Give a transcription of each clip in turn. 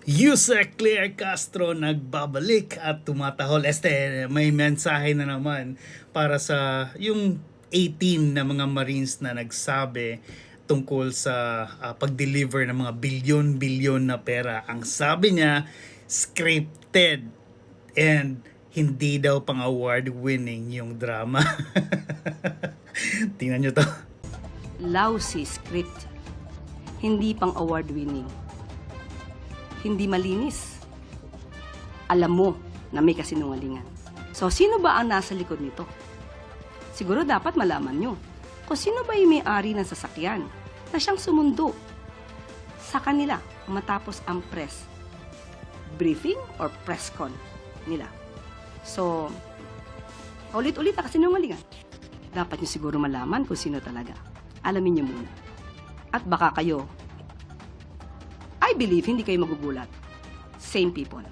Yusek Claire Castro nagbabalik at tumatahol. May mensahe na naman para sa yung 18 na mga Marines na nagsabi tungkol sa pag-deliver ng mga bilyon-bilyon na pera. Ang sabi niya, scripted and hindi daw pang award winning yung drama. Tingnan nyo to. Lousy script. Hindi pang award winning. Hindi malinis. Alam mo na may kasinungalingan. So, sino ba ang nasa likod nito? Siguro dapat malaman nyo kung sino ba yung may-ari ng sasakyan na siyang sumundo sa kanila matapos ang press briefing or press con nila. So, ulit-ulit na kasinungalingan. Dapat nyo siguro malaman kung sino talaga. Alamin nyo muna. At baka kayo, I believe hindi kayo magugulat. Same people.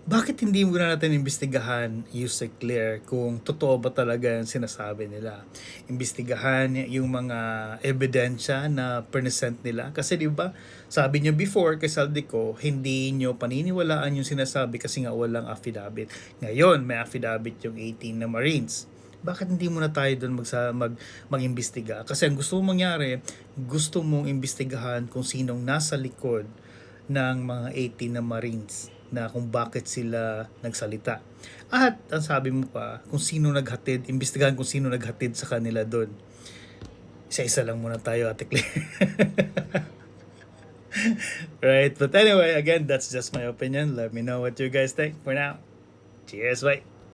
Bakit hindi muna natin imbestigahan, Yusek Claire, kung totoo ba talaga yung sinasabi nila? Imbestigahan yung mga ebidensya na present nila. Kasi di ba sabi niyo before kay Saldico, hindi niyo paniniwalaan yung sinasabi kasi nga walang affidavit. Ngayon, may affidavit yung 18 na Marines. Bakit hindi muna tayo doon mag-imbestiga? Kasi ang gusto mong mangyari, gusto mong imbestigahan kung sinong nasa likod ng mga 18 na Marines na kung bakit sila nagsalita. At ang sabi mo pa, kung sino naghatid, imbestigahan kung sino naghatid sa kanila doon. Isa-isa lang muna tayo, Ate Claire. Right, but anyway, again, that's just my opinion. Let me know what you guys think. For now, cheers, bye!